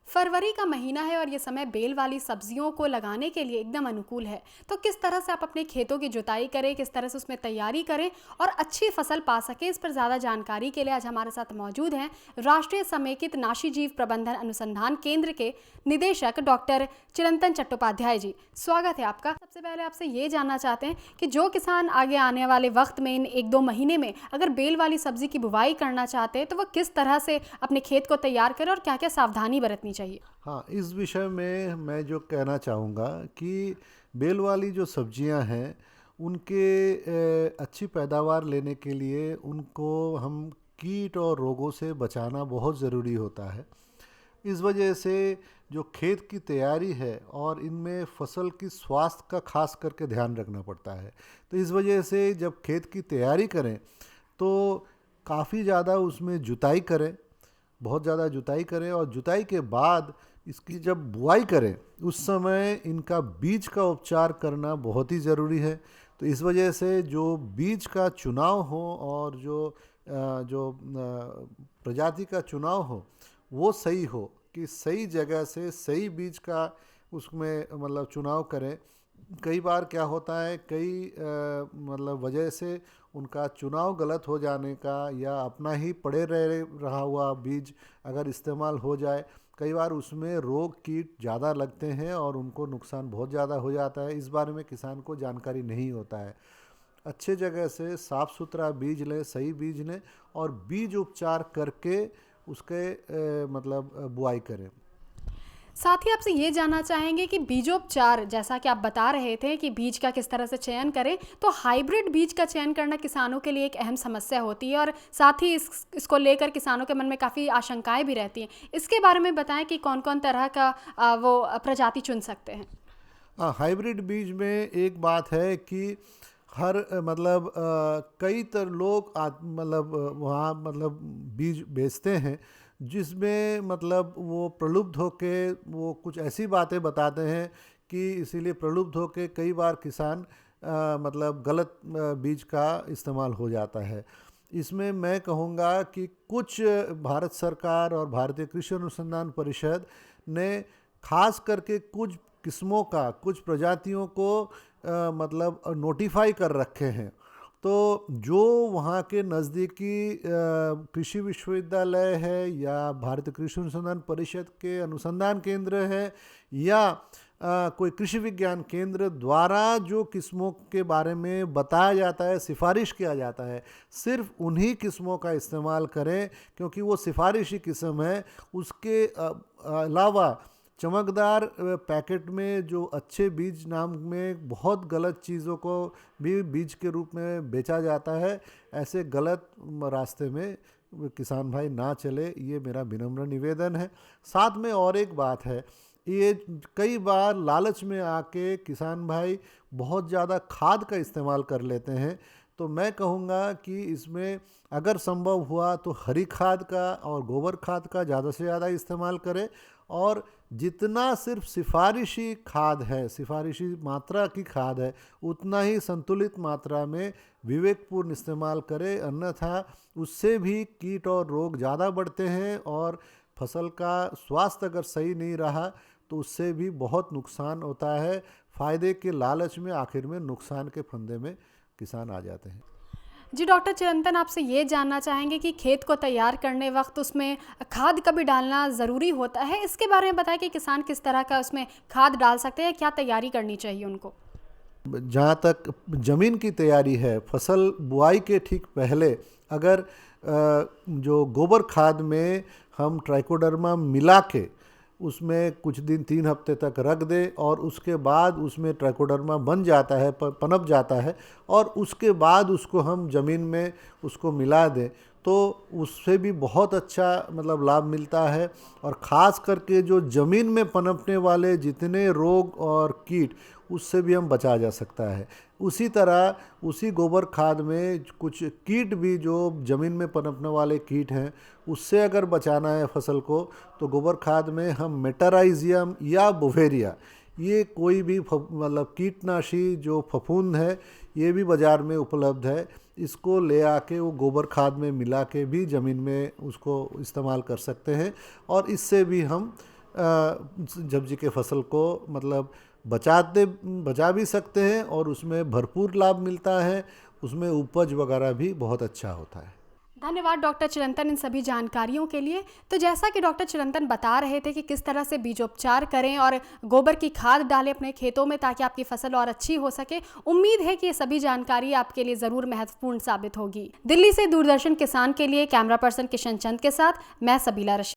फरवरी का महीना है और ये समय बेल वाली सब्जियों को लगाने के लिए एकदम अनुकूल है। तो किस तरह से आप अपने खेतों की जुताई करें, किस तरह से उसमें तैयारी करें और अच्छी फसल पा सकें, इस पर ज़्यादा जानकारी के लिए आज हमारे साथ मौजूद हैं राष्ट्रीय समेकित नाशी जीव प्रबंधन अनुसंधान केंद्र के निदेशक डॉक्टर चिरंतन चट्टोपाध्याय जी। स्वागत है आपका। सबसे पहले आपसे ये जानना चाहते हैं कि जो किसान आगे आने वाले वक्त में इन 1-2 महीने में अगर बेल वाली सब्जी की बुवाई करना चाहते हैं तो वो किस तरह से अपने खेत को तैयार करें और क्या क्या सावधानी बरतनी चाहिए। हाँ, इस विषय में मैं जो कहना चाहूँगा कि बेल वाली जो सब्जियां हैं उनके अच्छी पैदावार लेने के लिए उनको हम कीट और रोगों से बचाना बहुत ज़रूरी होता है। इस वजह से जो खेत की तैयारी है और इनमें फसल की स्वास्थ्य का खास करके ध्यान रखना पड़ता है। तो इस वजह से जब खेत की तैयारी करें तो काफ़ी ज़्यादा उसमें जुताई करें, बहुत ज़्यादा जुताई करें और जुताई के बाद इसकी जब बुआई करें उस समय इनका बीज का उपचार करना बहुत ही ज़रूरी है। तो इस वजह से जो बीज का चुनाव हो और जो प्रजाति का चुनाव हो वो सही हो, कि सही जगह से सही बीज का उसमें मतलब चुनाव करें। कई बार क्या होता है, कई मतलब वजह से उनका चुनाव गलत हो जाने का या अपना ही पड़े रहा हुआ बीज अगर इस्तेमाल हो जाए, कई बार उसमें रोग कीट ज़्यादा लगते हैं और उनको नुकसान बहुत ज़्यादा हो जाता है। इस बारे में किसान को जानकारी नहीं होता है। अच्छे जगह से साफ़ सुथरा बीज लें, सही बीज लें और बीज उपचार करके उसके मतलब बुआई करें। साथ ही आपसे ये जानना चाहेंगे कि बीजोपचार, जैसा कि आप बता रहे थे कि बीज का किस तरह से चयन करें, तो हाइब्रिड बीज का चयन करना किसानों के लिए एक अहम समस्या होती है और साथ ही इसको लेकर किसानों के मन में काफ़ी आशंकाएं भी रहती हैं। इसके बारे में बताएं कि कौन कौन तरह का वो प्रजाति चुन सकते हैं। हाँ, हाइब्रिड बीज में एक बात है कि हर मतलब कई लोग मतलब वहाँ मतलब बीज बेचते हैं जिसमें मतलब वो प्रलुब्ध होके वो कुछ ऐसी बातें बताते हैं कि इसीलिए प्रलुब्ध होके कई बार किसान मतलब गलत बीज का इस्तेमाल हो जाता है। इसमें मैं कहूँगा कि कुछ भारत सरकार और भारतीय कृषि अनुसंधान परिषद ने खास करके कुछ किस्मों का, कुछ प्रजातियों को मतलब नोटिफाई कर रखे हैं। तो जो वहाँ के नज़दीकी कृषि विश्वविद्यालय है या भारतीय कृषि अनुसंधान परिषद के अनुसंधान केंद्र है या कोई कृषि विज्ञान केंद्र द्वारा जो किस्मों के बारे में बताया जाता है, सिफारिश किया जाता है, सिर्फ उन्हीं किस्मों का इस्तेमाल करें, क्योंकि वो सिफारिशी किस्म है। उसके अलावा चमकदार पैकेट में जो अच्छे बीज नाम में बहुत गलत चीज़ों को भी बीज के रूप में बेचा जाता है, ऐसे गलत रास्ते में किसान भाई ना चले, ये मेरा विनम्र निवेदन है। साथ में और एक बात है, ये कई बार लालच में आके किसान भाई बहुत ज़्यादा खाद का इस्तेमाल कर लेते हैं। तो मैं कहूँगा कि इसमें अगर संभव हुआ तो हरी खाद का और गोबर खाद का ज़्यादा से ज़्यादा इस्तेमाल करें और जितना सिर्फ सिफारिशी खाद है, सिफारिशी मात्रा की खाद है, उतना ही संतुलित मात्रा में विवेकपूर्ण इस्तेमाल करें। अन्यथा उससे भी कीट और रोग ज़्यादा बढ़ते हैं और फसल का स्वास्थ्य अगर सही नहीं रहा तो उससे भी बहुत नुकसान होता है। फ़ायदे के लालच में आखिर में नुकसान के फंदे में किसान आ जाते हैं। जी डॉक्टर चिरंतन, आपसे ये जानना चाहेंगे कि खेत को तैयार करने वक्त उसमें खाद कभी डालना ज़रूरी होता है, इसके बारे में बताएं कि किसान किस तरह का उसमें खाद डाल सकते हैं, क्या तैयारी करनी चाहिए उनको। जहाँ तक ज़मीन की तैयारी है, फसल बुआई के ठीक पहले अगर जो गोबर खाद में हम ट्राइकोडर्मा मिला के उसमें कुछ दिन 3 हफ्ते तक रख दें और उसके बाद उसमें ट्राइकोडर्मा बन जाता है, पनप जाता है और उसके बाद उसको हम ज़मीन में उसको मिला दें तो उससे भी बहुत अच्छा मतलब लाभ मिलता है। और ख़ास करके जो ज़मीन में पनपने वाले जितने रोग और कीट, उससे भी हम बचा जा सकता है। उसी तरह उसी गोबर खाद में कुछ कीट भी जो ज़मीन में पनपने वाले कीट हैं, उससे अगर बचाना है फसल को तो गोबर खाद में हम मेटाराइजियम या बोवेरिया, ये कोई भी मतलब कीटनाशी जो फफूंद है, ये भी बाज़ार में उपलब्ध है। इसको ले आके वो गोबर खाद में मिला के भी ज़मीन में उसको इस्तेमाल कर सकते हैं और इससे भी हम सब्जी के फसल को मतलब बचा भी सकते हैं और उसमें भरपूर लाभ मिलता है, उसमें उपज वगैरह भी बहुत अच्छा होता है। धन्यवाद डॉक्टर चिरंतन इन सभी जानकारियों के लिए। तो जैसा कि डॉक्टर चिरंतन बता रहे थे कि किस तरह से बीजोपचार करें और गोबर की खाद डालें अपने खेतों में ताकि आपकी फसल और अच्छी हो सके, उम्मीद है कि ये सभी जानकारी आपके लिए ज़रूर महत्वपूर्ण साबित होगी। दिल्ली से दूरदर्शन किसान के लिए कैमरा पर्सन किशन चंद के साथ मैं सबीला रशीद।